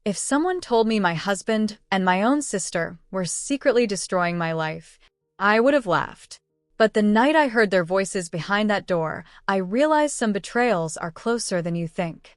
If someone told me my husband and my own sister were secretly destroying my life, I would have laughed. But the night I heard their voices behind that door, I realized some betrayals are closer than you think.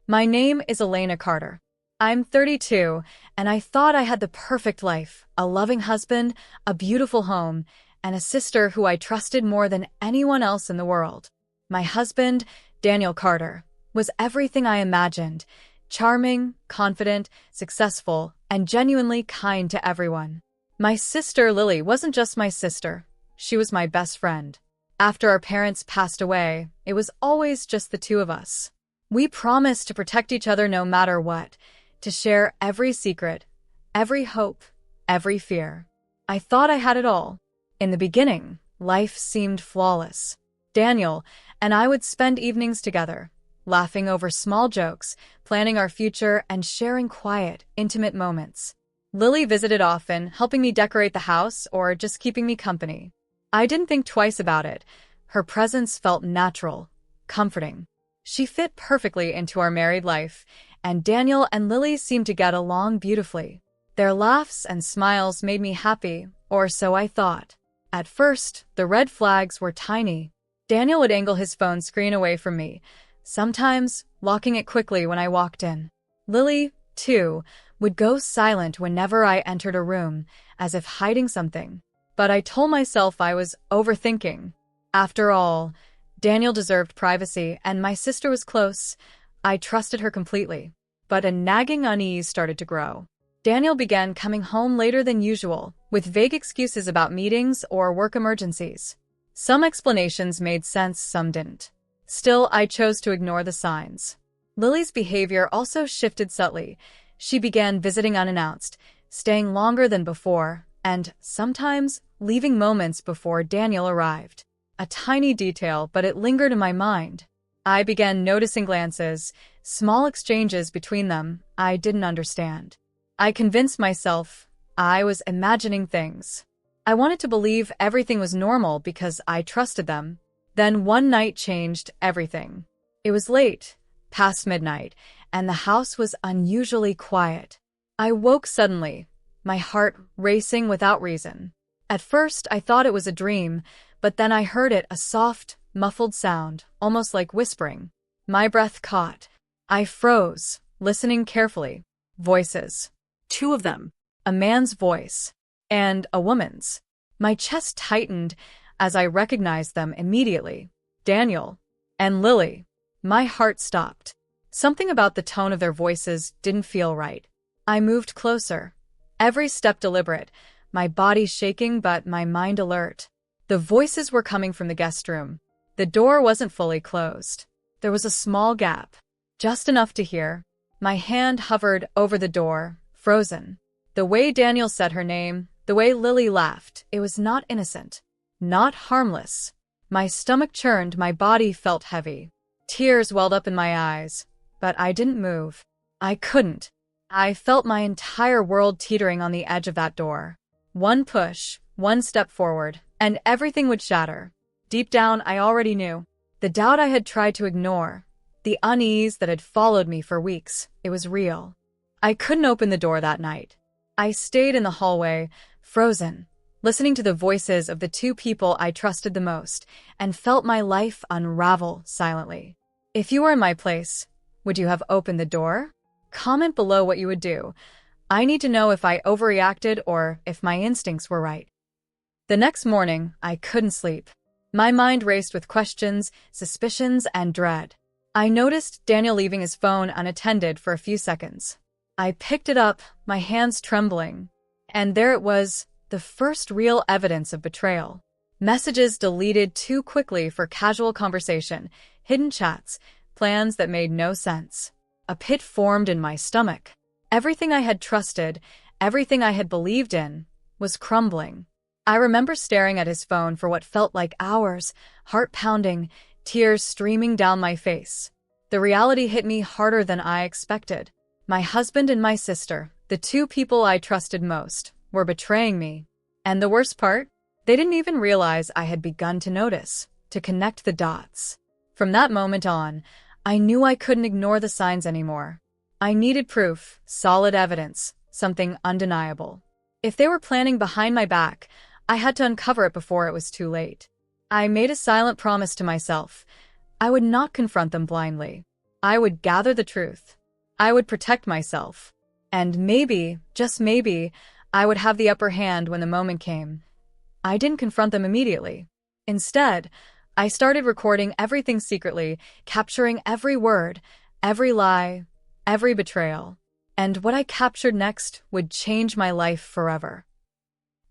My name is Elena Carter. I'm 32, and I thought I had the perfect life, a loving husband, a beautiful home, and a sister who I trusted more than anyone else in the world. My husband, Daniel Carter, was everything I imagined: charming, confident, successful, and genuinely kind to everyone. My sister Lily wasn't just my sister, she was my best friend. After our parents passed away, it was always just the two of us. We promised to protect each other no matter what, to share every secret, every hope, every fear. I thought I had it all. In the beginning, life seemed flawless. Daniel and I would spend evenings together, laughing over small jokes, planning our future, and sharing quiet, intimate moments. Lily visited often, helping me decorate the house or just keeping me company. I didn't think twice about it. Her presence felt natural, comforting. She fit perfectly into our married life, and Daniel and Lily seemed to get along beautifully. Their laughs and smiles made me happy, or so I thought. At first, the red flags were tiny. Daniel would angle his phone screen away from me, sometimes locking it quickly when I walked in. Lily, too, would go silent whenever I entered a room, as if hiding something. But I told myself I was overthinking. After all, Daniel deserved privacy, and my sister was close. I trusted her completely. But a nagging unease started to grow. Daniel began coming home later than usual, with vague excuses about meetings or work emergencies. Some explanations made sense, some didn't. Still, I chose to ignore the signs. Lily's behavior also shifted subtly. She began visiting unannounced, staying longer than before, and sometimes leaving moments before Daniel arrived. A tiny detail, but it lingered in my mind. I began noticing glances, small exchanges between them I didn't understand. I convinced myself I was imagining things. I wanted to believe everything was normal because I trusted them. Then one night changed everything. It was late, past midnight, and the house was unusually quiet. I woke suddenly, my heart racing without reason. At first, I thought it was a dream, but then I heard it, a soft, muffled sound, almost like whispering. My breath caught. I froze, listening carefully. Voices. Two of them. A man's voice. And a woman's. My chest tightened as I recognized them immediately. Daniel. And Lily. My heart stopped. Something about the tone of their voices didn't feel right. I moved closer. Every step deliberate, my body shaking but my mind alert. The voices were coming from the guest room. The door wasn't fully closed. There was a small gap, just enough to hear. My hand hovered over the door, frozen. The way Daniel said her name, the way Lily laughed, it was not innocent, not harmless. My stomach churned, my body felt heavy. Tears welled up in my eyes, but I didn't move. I couldn't. I felt my entire world teetering on the edge of that door. One push, one step forward, and everything would shatter. Deep down, I already knew. The doubt I had tried to ignore, the unease that had followed me for weeks, it was real. I couldn't open the door that night. I stayed in the hallway, frozen, listening to the voices of the two people I trusted the most, and felt my life unravel silently. If you were in my place, would you have opened the door? Comment below what you would do. I need to know if I overreacted or if my instincts were right. The next morning, I couldn't sleep. My mind raced with questions, suspicions, and dread. I noticed Daniel leaving his phone unattended for a few seconds. I picked it up, my hands trembling. And there it was, the first real evidence of betrayal. Messages deleted too quickly for casual conversation, hidden chats, plans that made no sense. A pit formed in my stomach. Everything I had trusted, everything I had believed in, was crumbling. I remember staring at his phone for what felt like hours, heart pounding, tears streaming down my face. The reality hit me harder than I expected. My husband and my sister, the two people I trusted most, were betraying me. And the worst part? They didn't even realize I had begun to notice, to connect the dots. From that moment on, I knew I couldn't ignore the signs anymore. I needed proof, solid evidence, something undeniable. If they were planning behind my back, I had to uncover it before it was too late. I made a silent promise to myself. I would not confront them blindly. I would gather the truth. I would protect myself. And maybe, just maybe, I would have the upper hand when the moment came. I didn't confront them immediately. Instead, I started recording everything secretly, capturing every word, every lie, every betrayal. And what I captured next would change my life forever.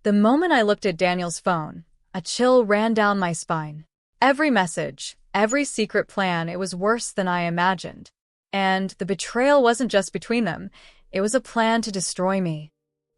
The moment I looked at Daniel's phone, a chill ran down my spine. Every message, every secret plan, it was worse than I imagined. And the betrayal wasn't just between them, it was a plan to destroy me.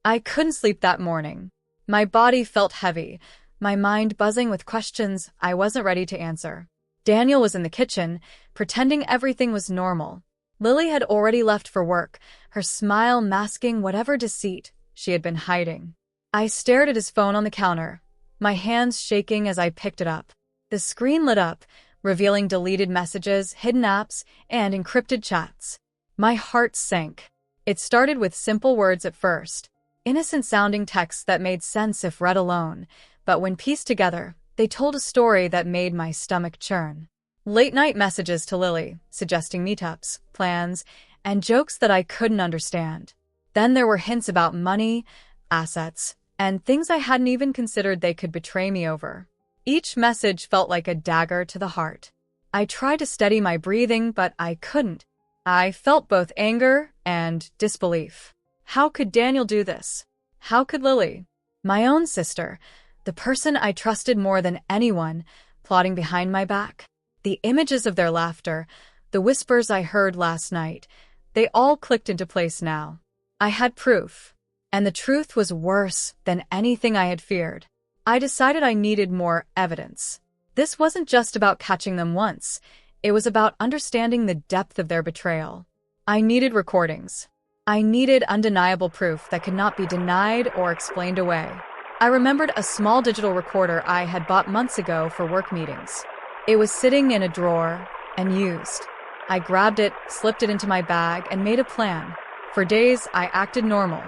I couldn't sleep that morning. My body felt heavy, my mind buzzing with questions I wasn't ready to answer. Daniel was in the kitchen, pretending everything was normal. Lily had already left for work, her smile masking whatever deceit she had been hiding. I stared at his phone on the counter, my hands shaking as I picked it up. The screen lit up, revealing deleted messages, hidden apps, and encrypted chats. My heart sank. It started with simple words at first, innocent-sounding texts that made sense if read alone, but when pieced together, they told a story that made my stomach churn. Late-night messages to Lily, suggesting meetups, plans, and jokes that I couldn't understand. Then there were hints about money, assets, and things I hadn't even considered they could betray me over. Each message felt like a dagger to the heart. I tried to steady my breathing, but I couldn't. I felt both anger and disbelief. How could Daniel do this? How could Lily, my own sister, the person I trusted more than anyone, plotting behind my back? The images of their laughter, the whispers I heard last night, they all clicked into place now. I had proof, and the truth was worse than anything I had feared. I decided I needed more evidence. This wasn't just about catching them once, it was about understanding the depth of their betrayal. I needed recordings. I needed undeniable proof that could not be denied or explained away. I remembered a small digital recorder I had bought months ago for work meetings. It was sitting in a drawer and used. I grabbed it, slipped it into my bag, and made a plan. For days, I acted normal.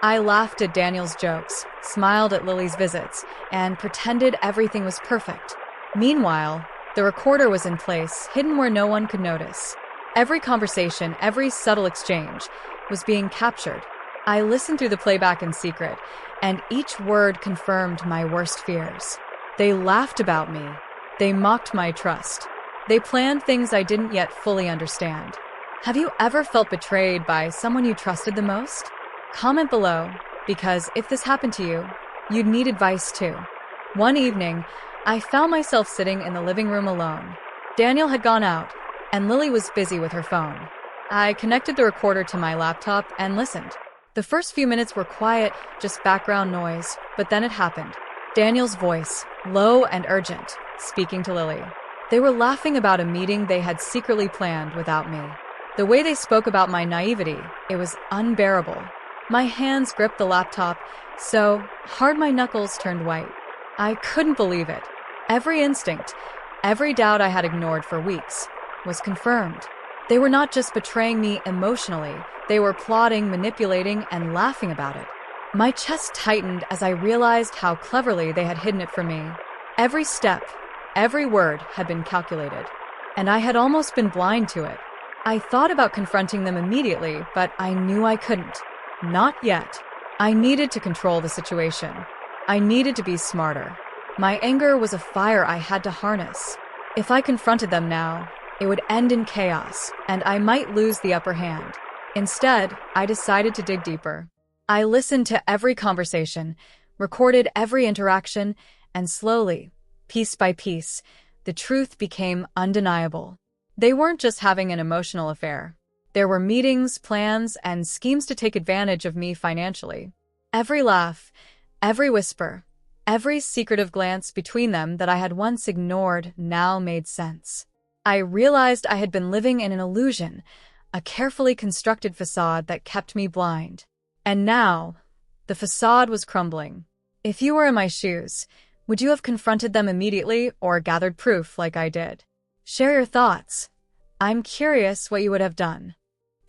I laughed at Daniel's jokes, smiled at Lily's visits, and pretended everything was perfect. Meanwhile, the recorder was in place, hidden where no one could notice. Every conversation, every subtle exchange, was being captured. I listened through the playback in secret, and each word confirmed my worst fears. They laughed about me. They mocked my trust. They planned things I didn't yet fully understand. Have you ever felt betrayed by someone you trusted the most? Comment below, because if this happened to you, you'd need advice too. One evening, I found myself sitting in the living room alone. Daniel had gone out, and Lily was busy with her phone. I connected the recorder to my laptop and listened. The first few minutes were quiet, just background noise, but then it happened. Daniel's voice, low and urgent, speaking to Lily. They were laughing about a meeting they had secretly planned without me. The way they spoke about my naivety, it was unbearable. My hands gripped the laptop so hard my knuckles turned white. I couldn't believe it. Every instinct, every doubt I had ignored for weeks, was confirmed. They were not just betraying me emotionally, they were plotting, manipulating, and laughing about it. My chest tightened as I realized how cleverly they had hidden it from me. Every step, every word had been calculated, and I had almost been blind to it. I thought about confronting them immediately, but I knew I couldn't. Not yet. I needed to control the situation. I needed to be smarter. My anger was a fire I had to harness. If I confronted them now, it would end in chaos, and I might lose the upper hand. Instead, I decided to dig deeper. I listened to every conversation, recorded every interaction, and slowly, piece by piece, the truth became undeniable. They weren't just having an emotional affair. There were meetings, plans, and schemes to take advantage of me financially. Every laugh, every whisper, every secretive glance between them that I had once ignored now made sense. I realized I had been living in an illusion, a carefully constructed facade that kept me blind. And now, the facade was crumbling. If you were in my shoes, would you have confronted them immediately or gathered proof like I did? Share your thoughts. I'm curious what you would have done.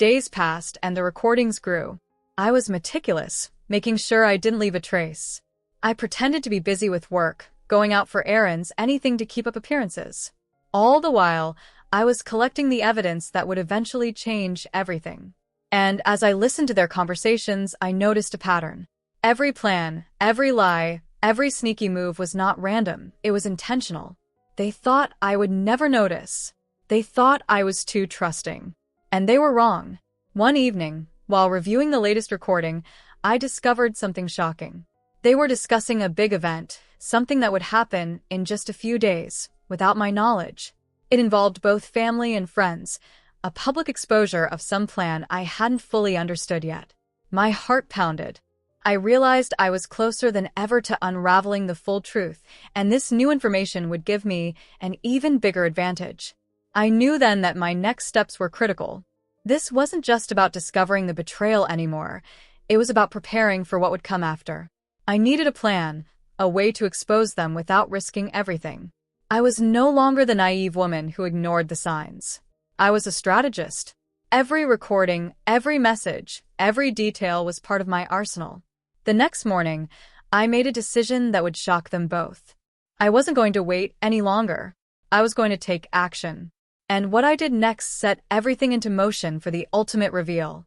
Days passed and the recordings grew. I was meticulous, making sure I didn't leave a trace. I pretended to be busy with work, going out for errands, anything to keep up appearances. All the while, I was collecting the evidence that would eventually change everything. And as I listened to their conversations, I noticed a pattern. Every plan, every lie, every sneaky move was not random, it was intentional. They thought I would never notice. They thought I was too trusting. And they were wrong. One evening, while reviewing the latest recording, I discovered something shocking. They were discussing a big event, something that would happen in just a few days, without my knowledge. It involved both family and friends, a public exposure of some plan I hadn't fully understood yet. My heart pounded. I realized I was closer than ever to unraveling the full truth, and this new information would give me an even bigger advantage. I knew then that my next steps were critical. This wasn't just about discovering the betrayal anymore, it was about preparing for what would come after. I needed a plan, a way to expose them without risking everything. I was no longer the naive woman who ignored the signs. I was a strategist. Every recording, every message, every detail was part of my arsenal. The next morning, I made a decision that would shock them both. I wasn't going to wait any longer. I was going to take action. And what I did next set everything into motion for the ultimate reveal.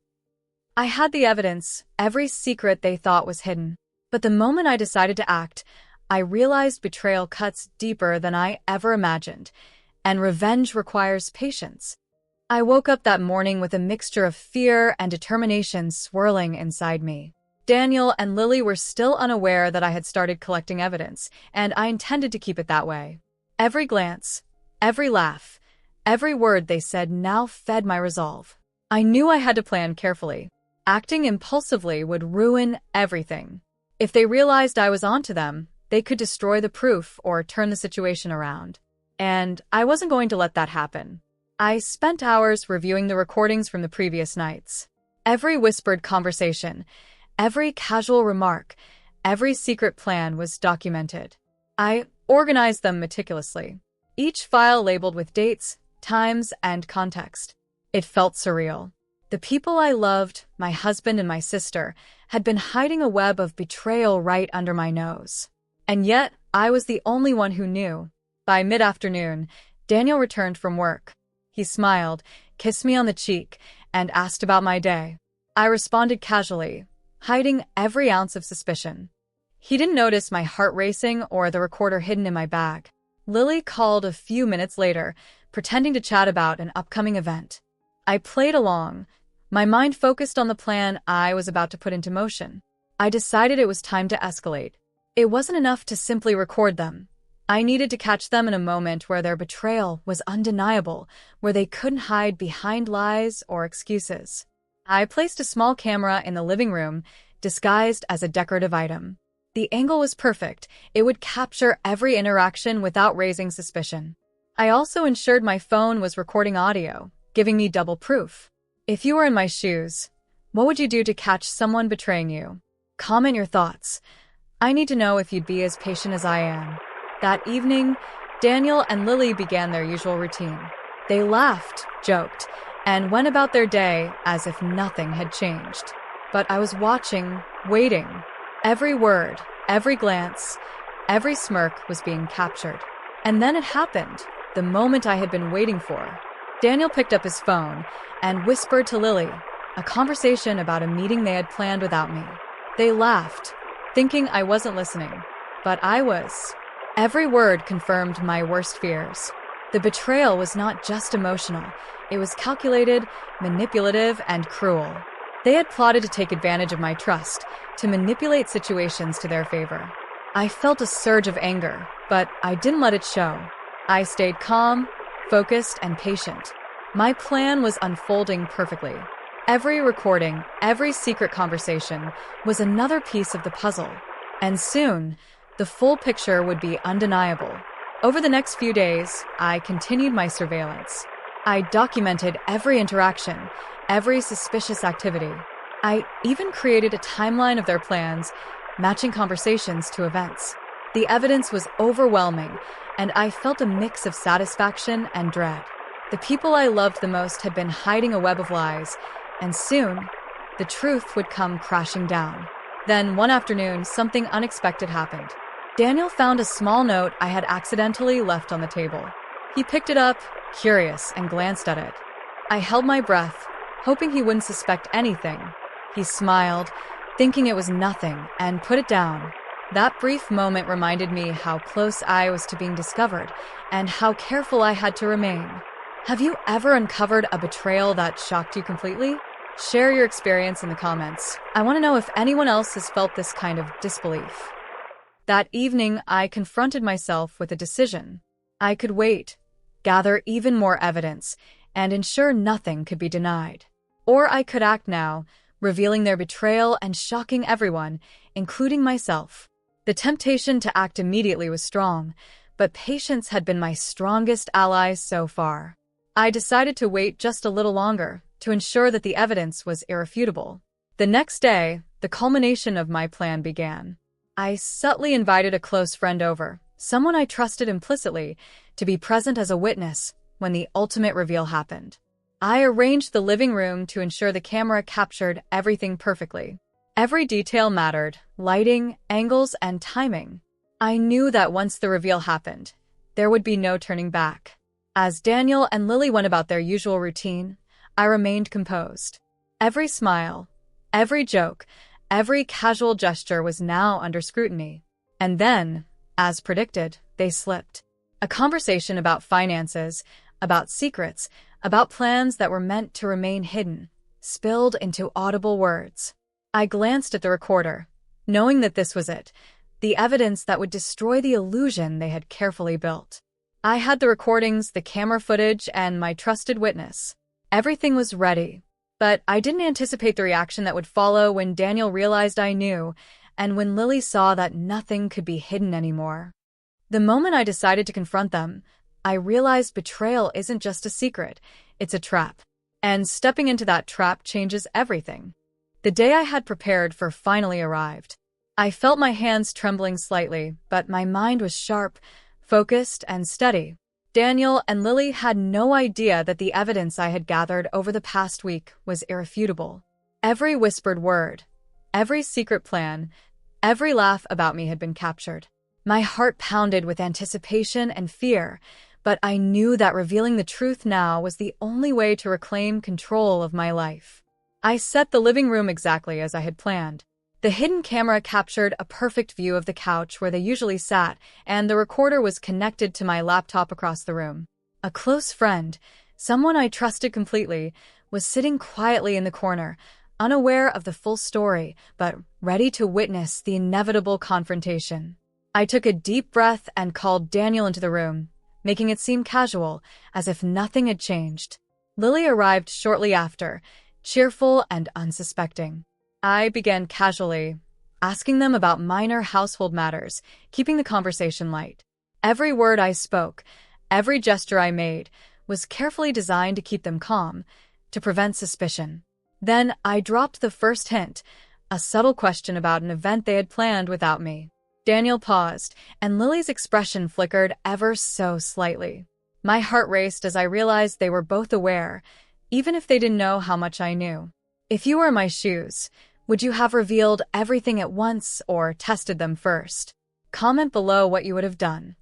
I had the evidence, every secret they thought was hidden. But the moment I decided to act, I realized betrayal cuts deeper than I ever imagined, and revenge requires patience. I woke up that morning with a mixture of fear and determination swirling inside me. Daniel and Lily were still unaware that I had started collecting evidence, and I intended to keep it that way. Every glance, every laugh, every word they said now fed my resolve. I knew I had to plan carefully. Acting impulsively would ruin everything. If they realized I was onto them, they could destroy the proof or turn the situation around. And I wasn't going to let that happen. I spent hours reviewing the recordings from the previous nights. Every whispered conversation, every casual remark, every secret plan was documented. I organized them meticulously. Each file labeled with dates, times, and context. It felt surreal. The people I loved, my husband and my sister, had been hiding a web of betrayal right under my nose. And yet, I was the only one who knew. By mid-afternoon, Daniel returned from work. He smiled, kissed me on the cheek, and asked about my day. I responded casually, hiding every ounce of suspicion. He didn't notice my heart racing or the recorder hidden in my bag. Lily called a few minutes later, pretending to chat about an upcoming event. I played along, my mind focused on the plan I was about to put into motion. I decided it was time to escalate. It wasn't enough to simply record them. I needed to catch them in a moment where their betrayal was undeniable, where they couldn't hide behind lies or excuses. I placed a small camera in the living room, disguised as a decorative item. The angle was perfect. It would capture every interaction without raising suspicion. I also ensured my phone was recording audio, giving me double proof. If you were in my shoes, what would you do to catch someone betraying you? Comment your thoughts. I need to know if you'd be as patient as I am. That evening, Daniel and Lily began their usual routine. They laughed, joked, and went about their day as if nothing had changed. But I was watching, waiting. Every word, every glance, every smirk was being captured. And then it happened, the moment I had been waiting for. Daniel picked up his phone and whispered to Lily, a conversation about a meeting they had planned without me. They laughed, thinking I wasn't listening, but I was. Every word confirmed my worst fears. The betrayal was not just emotional, it was calculated, manipulative, and cruel. They had plotted to take advantage of my trust, to manipulate situations to their favor. I felt a surge of anger, but I didn't let it show. I stayed calm, focused, and patient. My plan was unfolding perfectly. Every recording, every secret conversation was another piece of the puzzle. And soon, the full picture would be undeniable. Over the next few days, I continued my surveillance. I documented every interaction, every suspicious activity. I even created a timeline of their plans, matching conversations to events. The evidence was overwhelming, and I felt a mix of satisfaction and dread. The people I loved the most had been hiding a web of lies, and soon, the truth would come crashing down. Then, one afternoon, something unexpected happened. Daniel found a small note I had accidentally left on the table. He picked it up, curious, and glanced at it. I held my breath, hoping he wouldn't suspect anything. He smiled, thinking it was nothing, and put it down. That brief moment reminded me how close I was to being discovered, and how careful I had to remain. Have you ever uncovered a betrayal that shocked you completely? Share your experience in the comments. I want to know if anyone else has felt this kind of disbelief. That evening, I confronted myself with a decision. I could wait, gather even more evidence, and ensure nothing could be denied. Or I could act now, revealing their betrayal and shocking everyone, including myself. The temptation to act immediately was strong, but patience had been my strongest ally so far. I decided to wait just a little longer, to ensure that the evidence was irrefutable. The next day, the culmination of my plan began. I subtly invited a close friend over, someone I trusted implicitly, to be present as a witness when the ultimate reveal happened. I arranged the living room to ensure the camera captured everything perfectly. Every detail mattered: lighting, angles, and timing. I knew that once the reveal happened, there would be no turning back. As Daniel and Lily went about their usual routine, I remained composed. Every smile, every joke, every casual gesture was now under scrutiny. And then, as predicted, they slipped. A conversation about finances, about secrets, about plans that were meant to remain hidden, spilled into audible words. I glanced at the recorder, knowing that this was it, the evidence that would destroy the illusion they had carefully built. I had the recordings, the camera footage, and my trusted witness. Everything was ready, but I didn't anticipate the reaction that would follow when Daniel realized I knew, and when Lily saw that nothing could be hidden anymore. The moment I decided to confront them, I realized betrayal isn't just a secret, it's a trap. And stepping into that trap changes everything. The day I had prepared for finally arrived. I felt my hands trembling slightly, but my mind was sharp, focused, and steady. Daniel and Lily had no idea that the evidence I had gathered over the past week was irrefutable. Every whispered word, every secret plan, every laugh about me had been captured. My heart pounded with anticipation and fear, but I knew that revealing the truth now was the only way to reclaim control of my life. I set the living room exactly as I had planned. The hidden camera captured a perfect view of the couch where they usually sat, and the recorder was connected to my laptop across the room. A close friend, someone I trusted completely, was sitting quietly in the corner, unaware of the full story, but ready to witness the inevitable confrontation. I took a deep breath and called Daniel into the room, making it seem casual, as if nothing had changed. Lily arrived shortly after, cheerful and unsuspecting. I began casually, asking them about minor household matters, keeping the conversation light. Every word I spoke, every gesture I made, was carefully designed to keep them calm, to prevent suspicion. Then I dropped the first hint, a subtle question about an event they had planned without me. Daniel paused, and Lily's expression flickered ever so slightly. My heart raced as I realized they were both aware, even if they didn't know how much I knew. If you were in my shoes, would you have revealed everything at once or tested them first? Comment below what you would have done.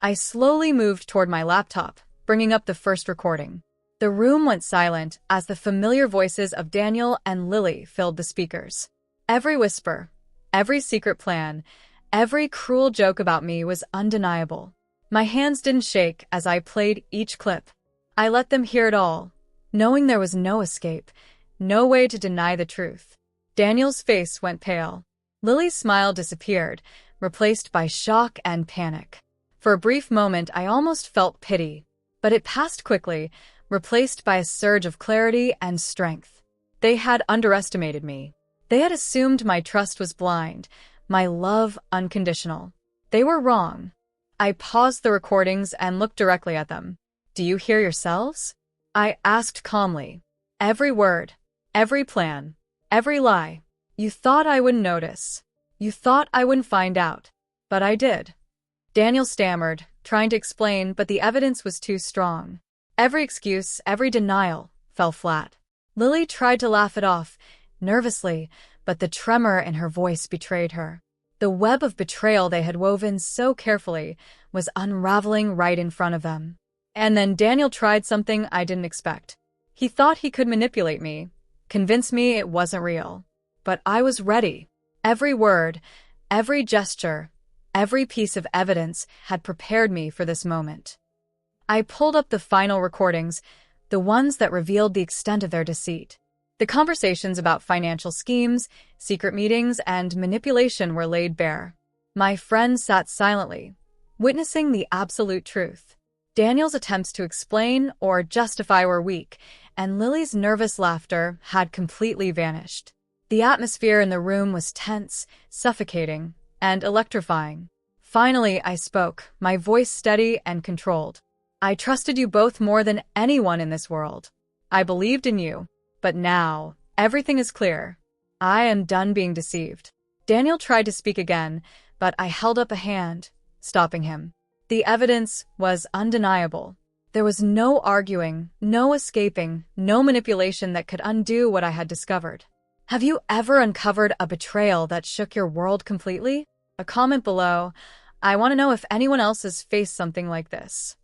I slowly moved toward my laptop, bringing up the first recording. The room went silent as the familiar voices of Daniel and Lily filled the speakers. Every whisper, every secret plan, every cruel joke about me was undeniable. My hands didn't shake as I played each clip. I let them hear it all, knowing there was no escape, no way to deny the truth. Daniel's face went pale. Lily's smile disappeared, replaced by shock and panic. For a brief moment, I almost felt pity, but it passed quickly, replaced by a surge of clarity and strength. They had underestimated me. They had assumed my trust was blind, my love unconditional. They were wrong. I paused the recordings and looked directly at them. "Do you hear yourselves?" I asked calmly. "Every word, every plan, every lie. You thought I wouldn't notice. You thought I wouldn't find out. But I did." Daniel stammered, trying to explain, but the evidence was too strong. Every excuse, every denial, fell flat. Lily tried to laugh it off, nervously, but the tremor in her voice betrayed her. The web of betrayal they had woven so carefully was unraveling right in front of them. And then Daniel tried something I didn't expect. He thought he could manipulate me, convince me it wasn't real. But I was ready. Every word, every gesture, every piece of evidence had prepared me for this moment. I pulled up the final recordings, the ones that revealed the extent of their deceit. The conversations about financial schemes, secret meetings, and manipulation were laid bare. My friend sat silently, witnessing the absolute truth. Daniel's attempts to explain or justify were weak, and Lily's nervous laughter had completely vanished. The atmosphere in the room was tense, suffocating, and electrifying. Finally, I spoke, my voice steady and controlled. I trusted you both more than anyone in this world. I believed in you. But now, everything is clear. I am done being deceived. Daniel tried to speak again, but I held up a hand, stopping him. The evidence was undeniable. There was no arguing, no escaping, no manipulation that could undo what I had discovered. Have you ever uncovered a betrayal that shook your world completely? A comment below. I want to know if anyone else has faced something like this.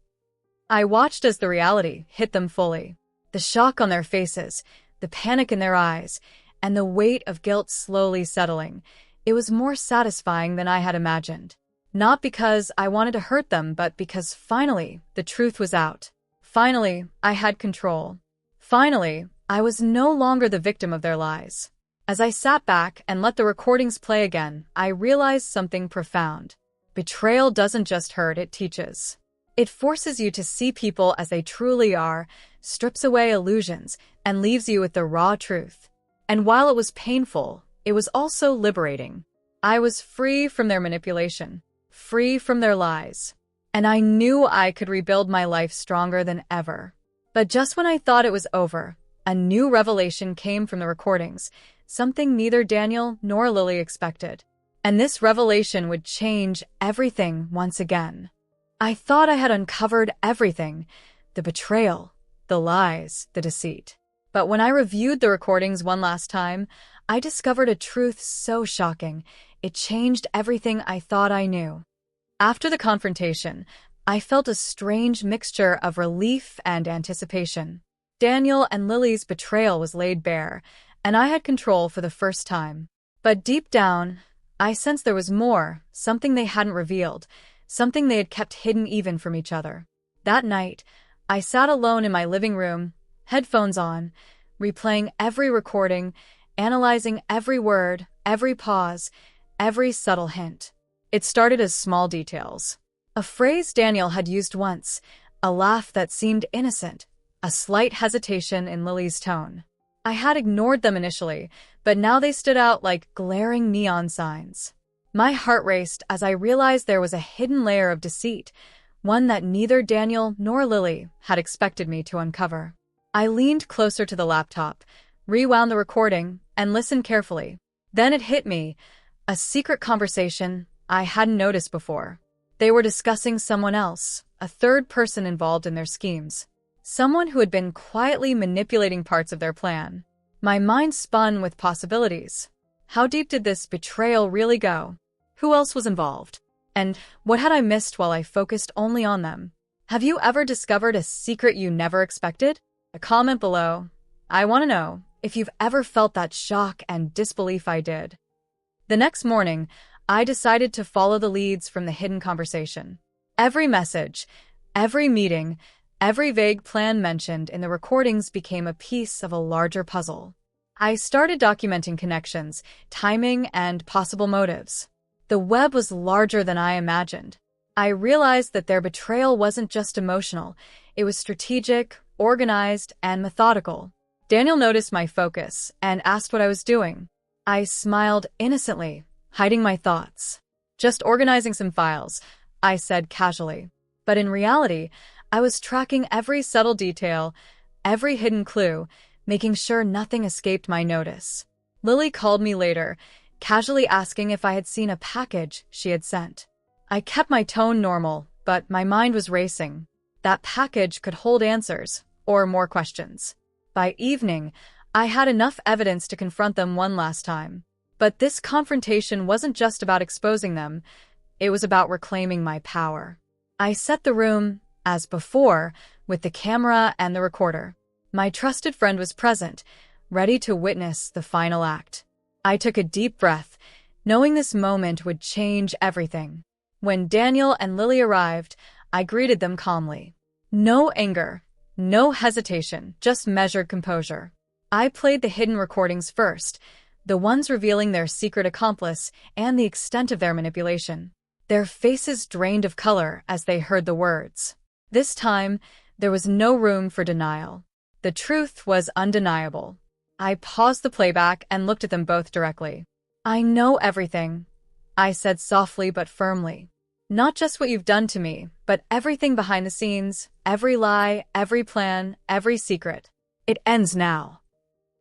I watched as the reality hit them fully. The shock on their faces, the panic in their eyes, and the weight of guilt slowly settling. It was more satisfying than I had imagined. Not because I wanted to hurt them, but because finally, the truth was out. Finally, I had control. Finally, I was no longer the victim of their lies. As I sat back and let the recordings play again, I realized something profound. Betrayal doesn't just hurt, it teaches. It forces you to see people as they truly are, strips away illusions, and leaves you with the raw truth. And while it was painful, it was also liberating. I was free from their manipulation, free from their lies. And I knew I could rebuild my life stronger than ever. But just when I thought it was over, a new revelation came from the recordings, something neither Daniel nor Lily expected. And this revelation would change everything once again. I thought I had uncovered everything, the betrayal, the lies, the deceit. But when I reviewed the recordings one last time, I discovered a truth so shocking, it changed everything I thought I knew. After the confrontation, I felt a strange mixture of relief and anticipation. Daniel and Lily's betrayal was laid bare, and I had control for the first time. But deep down, I sensed there was more, something they hadn't revealed, something they had kept hidden even from each other. That night, I sat alone in my living room, headphones on, replaying every recording, analyzing every word, every pause, every subtle hint. It started as small details. A phrase Daniel had used once, a laugh that seemed innocent, a slight hesitation in Lily's tone. I had ignored them initially, but now they stood out like glaring neon signs. My heart raced as I realized there was a hidden layer of deceit, one that neither Daniel nor Lily had expected me to uncover. I leaned closer to the laptop, rewound the recording, and listened carefully. Then it hit me, a secret conversation I hadn't noticed before. They were discussing someone else, a third person involved in their schemes. Someone who had been quietly manipulating parts of their plan. My mind spun with possibilities. How deep did this betrayal really go? Who else was involved? And what had I missed while I focused only on them? Have you ever discovered a secret you never expected? A comment below. I want to know if you've ever felt that shock and disbelief I did. The next morning, I decided to follow the leads from the hidden conversation. Every message, every meeting, every vague plan mentioned in the recordings became a piece of a larger puzzle. I started documenting connections, timing, and possible motives. The web was larger than I imagined. I realized that their betrayal wasn't just emotional, it was strategic, organized, and methodical. Daniel noticed my focus and asked what I was doing. I smiled innocently, hiding my thoughts. Just organizing some files, I said casually. But in reality, I was tracking every subtle detail, every hidden clue, making sure nothing escaped my notice. Lily called me later, casually asking if I had seen a package she had sent. I kept my tone normal, but my mind was racing. That package could hold answers, or more questions. By evening, I had enough evidence to confront them one last time. But this confrontation wasn't just about exposing them, it was about reclaiming my power. I set the room, as before, with the camera and the recorder. My trusted friend was present, ready to witness the final act. I took a deep breath, knowing this moment would change everything. When Daniel and Lily arrived, I greeted them calmly. No anger, no hesitation, just measured composure. I played the hidden recordings first, the ones revealing their secret accomplice and the extent of their manipulation. Their faces drained of color as they heard the words. This time, there was no room for denial. The truth was undeniable. I paused the playback and looked at them both directly. "I know everything," I said softly but firmly. "Not just what you've done to me, but everything behind the scenes, every lie, every plan, every secret. It ends now."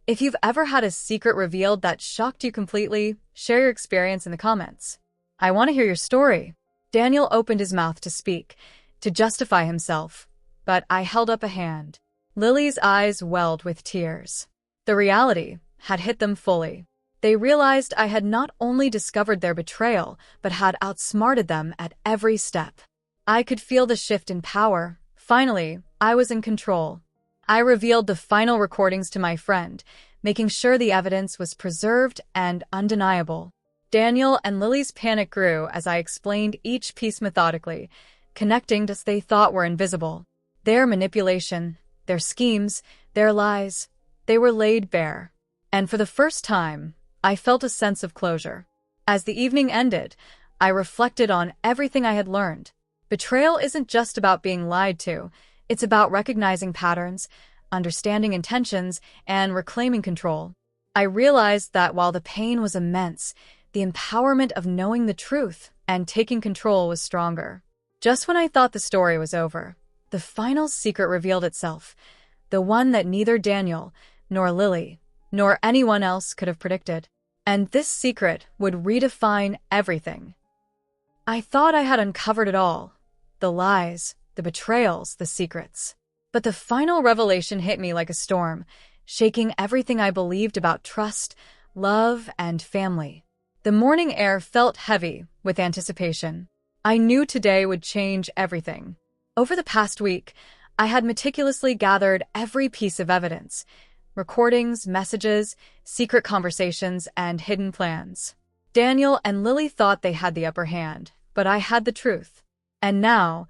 If you've ever had a secret revealed that shocked you completely, share your experience in the comments. I want to hear your story. Daniel opened his mouth to speak, to justify himself, but I held up a hand. Lily's eyes welled with tears. The reality had hit them fully. They realized I had not only discovered their betrayal, but had outsmarted them at every step. I could feel the shift in power. Finally, I was in control. I revealed the final recordings to my friend, making sure the evidence was preserved and undeniable. Daniel and Lily's panic grew as I explained each piece methodically, connecting dots they thought were invisible. Their manipulation, their schemes, their lies, they were laid bare. And for the first time, I felt a sense of closure. As the evening ended, I reflected on everything I had learned. Betrayal isn't just about being lied to, it's about recognizing patterns, understanding intentions, and reclaiming control. I realized that while the pain was immense, the empowerment of knowing the truth and taking control was stronger. Just when I thought the story was over, the final secret revealed itself, the one that neither Daniel, nor Lily, nor anyone else could have predicted. And this secret would redefine everything. I thought I had uncovered it all, the lies, the betrayals, the secrets. But the final revelation hit me like a storm, shaking everything I believed about trust, love, and family. The morning air felt heavy with anticipation. I knew today would change everything. Over the past week, I had meticulously gathered every piece of evidence: recordings, messages, secret conversations, and hidden plans. Daniel and Lily thought they had the upper hand, but I had the truth. And now,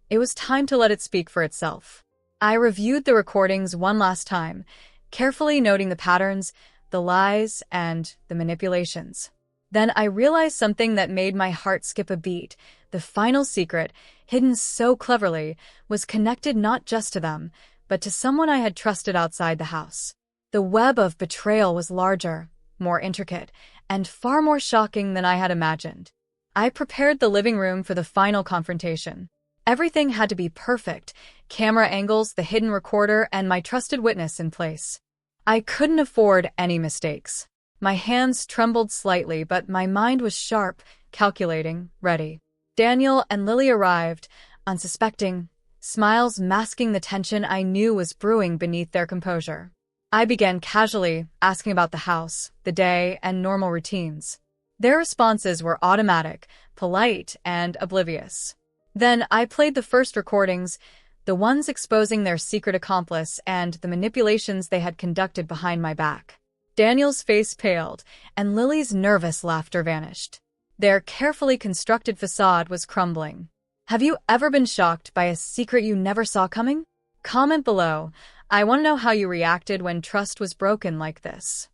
it was time to let it speak for itself. I reviewed the recordings one last time, carefully noting the patterns, the lies, and the manipulations. Then I realized something that made my heart skip a beat. The final secret, hidden so cleverly, was connected not just to them, but to someone I had trusted outside the house. The web of betrayal was larger, more intricate, and far more shocking than I had imagined. I prepared the living room for the final confrontation. Everything had to be perfect: camera angles, the hidden recorder, and my trusted witness in place. I couldn't afford any mistakes. My hands trembled slightly, but my mind was sharp, calculating, ready. Daniel and Lily arrived, unsuspecting, smiles masking the tension I knew was brewing beneath their composure. I began casually, asking about the house, the day, and normal routines. Their responses were automatic, polite, and oblivious. Then I played the first recordings, the ones exposing their secret accomplice and the manipulations they had conducted behind my back. Daniel's face paled, and Lily's nervous laughter vanished. Their carefully constructed facade was crumbling. Have you ever been shocked by a secret you never saw coming? Comment below. I want to know how you reacted when trust was broken like this.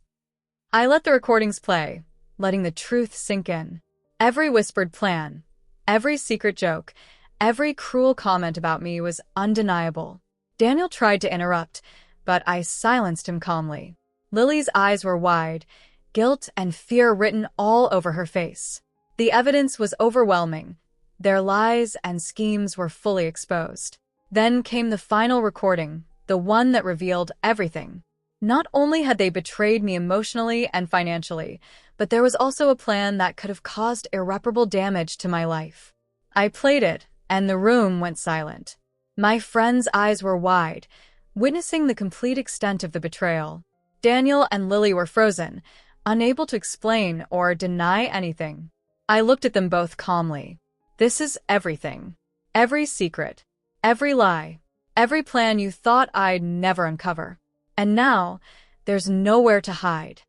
I let the recordings play, letting the truth sink in. Every whispered plan, every secret joke, every cruel comment about me was undeniable. Daniel tried to interrupt, but I silenced him calmly. Lily's eyes were wide, guilt and fear written all over her face. The evidence was overwhelming. Their lies and schemes were fully exposed. Then came the final recording, the one that revealed everything. Not only had they betrayed me emotionally and financially, but there was also a plan that could have caused irreparable damage to my life. I played it, and the room went silent. My friend's eyes were wide, witnessing the complete extent of the betrayal. Daniel and Lily were frozen, unable to explain or deny anything. I looked at them both calmly. This is everything. Every secret. Every lie. Every plan you thought I'd never uncover. And now, there's nowhere to hide.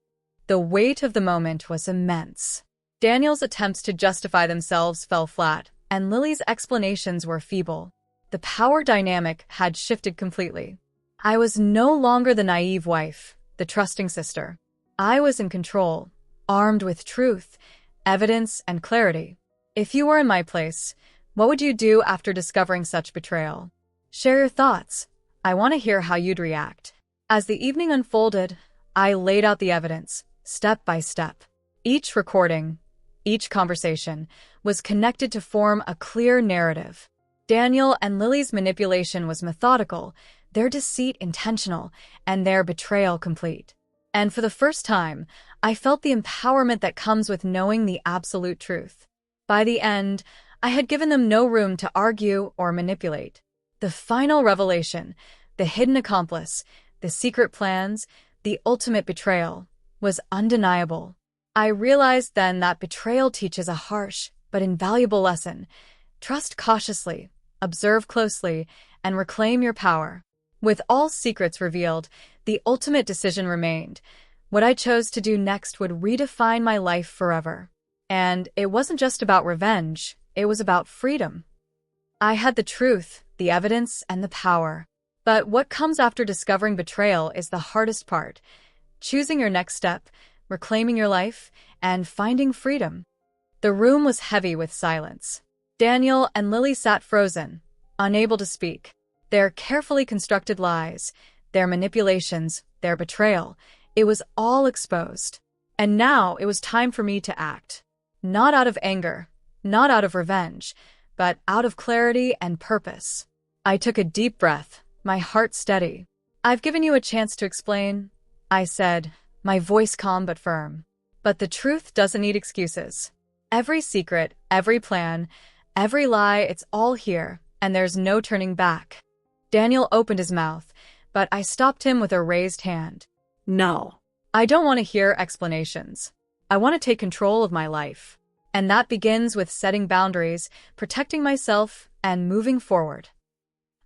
The weight of the moment was immense. Daniel's attempts to justify themselves fell flat, and Lily's explanations were feeble. The power dynamic had shifted completely. I was no longer the naive wife, the trusting sister. I was in control, armed with truth, evidence, and clarity. If you were in my place, what would you do after discovering such betrayal? Share your thoughts. I want to hear how you'd react. As the evening unfolded, I laid out the evidence, step by step. Each recording, each conversation, was connected to form a clear narrative. Daniel and Lily's manipulation was methodical, their deceit intentional, and their betrayal complete. And for the first time, I felt the empowerment that comes with knowing the absolute truth. By the end, I had given them no room to argue or manipulate. The final revelation, the hidden accomplice, the secret plans, the ultimate betrayal, was undeniable. I realized then that betrayal teaches a harsh but invaluable lesson. Trust cautiously, observe closely, and reclaim your power. With all secrets revealed, the ultimate decision remained. What I chose to do next would redefine my life forever. And it wasn't just about revenge, it was about freedom. I had the truth, the evidence, and the power. But what comes after discovering betrayal is the hardest part. Choosing your next step, reclaiming your life, and finding freedom. The room was heavy with silence. Daniel and Lily sat frozen, unable to speak. Their carefully constructed lies, their manipulations, their betrayal, it was all exposed. And now it was time for me to act. Not out of anger, not out of revenge, but out of clarity and purpose. I took a deep breath, my heart steady. I've given you a chance to explain, I said, my voice calm but firm. But the truth doesn't need excuses. Every secret, every plan, every lie, it's all here, and there's no turning back. Daniel opened his mouth, but I stopped him with a raised hand. No. I don't want to hear explanations. I want to take control of my life. And that begins with setting boundaries, protecting myself, and moving forward.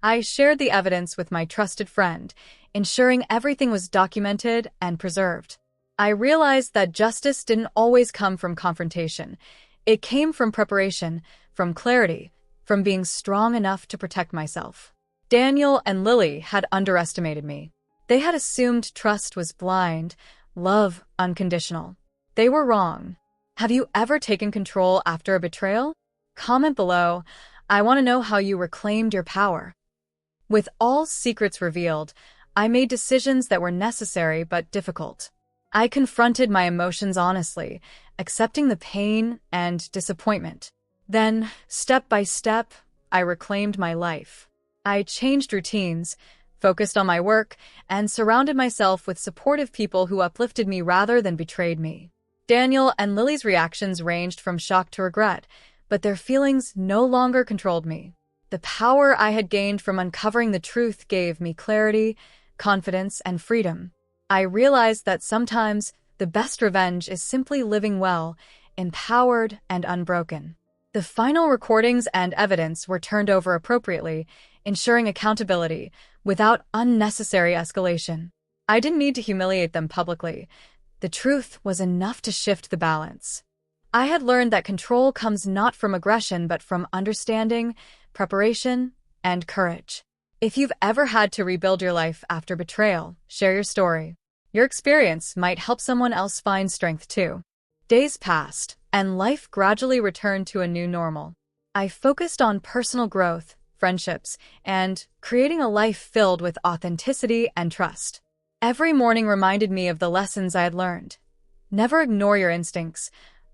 I shared the evidence with my trusted friend, ensuring everything was documented and preserved. I realized that justice didn't always come from confrontation. It came from preparation, from clarity, from being strong enough to protect myself. Daniel and Lily had underestimated me. They had assumed trust was blind, love unconditional. They were wrong. Have you ever taken control after a betrayal? Comment below. I want to know how you reclaimed your power. With all secrets revealed, I made decisions that were necessary but difficult. I confronted my emotions honestly, accepting the pain and disappointment. Then, step by step, I reclaimed my life. I changed routines, focused on my work, and surrounded myself with supportive people who uplifted me rather than betrayed me. Daniel and Lily's reactions ranged from shock to regret, but their feelings no longer controlled me. The power I had gained from uncovering the truth gave me clarity, confidence, and freedom. I realized that sometimes the best revenge is simply living well, empowered, and unbroken. The final recordings and evidence were turned over appropriately, ensuring accountability without unnecessary escalation. I didn't need to humiliate them publicly. The truth was enough to shift the balance. I had learned that control comes not from aggression but from understanding, preparation, and courage. If you've ever had to rebuild your life after betrayal, share your story. Your experience might help someone else find strength too. Days passed, and life gradually returned to a new normal. I focused on personal growth, friendships, and creating a life filled with authenticity and trust. Every morning reminded me of the lessons I had learned. Never ignore your instincts,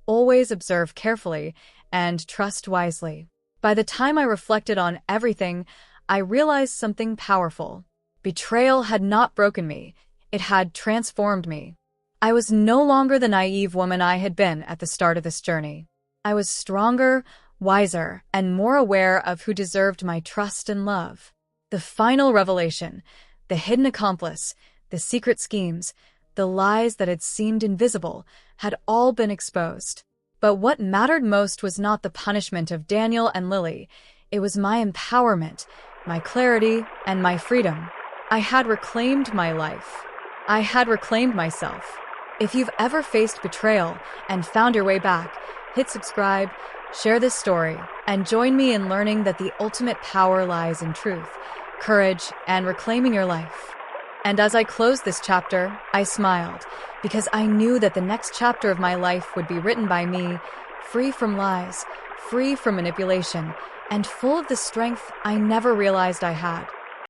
always observe carefully, and trust wisely. By the time I reflected on everything, I realized something powerful. Betrayal had not broken me, it had transformed me. I was no longer the naive woman I had been at the start of this journey. I was stronger, wiser, and more aware of who deserved my trust and love. The final revelation, the hidden accomplice, the secret schemes, The lies that had seemed invisible had all been exposed. But what mattered most was not the punishment of Daniel and Lily. It was my empowerment, my clarity, and my freedom. I had reclaimed my life. I had reclaimed myself. If you've ever faced betrayal and found your way back, hit subscribe, share this story, and join me in learning that the ultimate power lies in truth, courage, and reclaiming your life. And as I closed this chapter, I smiled, because I knew that the next chapter of my life would be written by me, free from lies, free from manipulation, and full of the strength I never realized I had.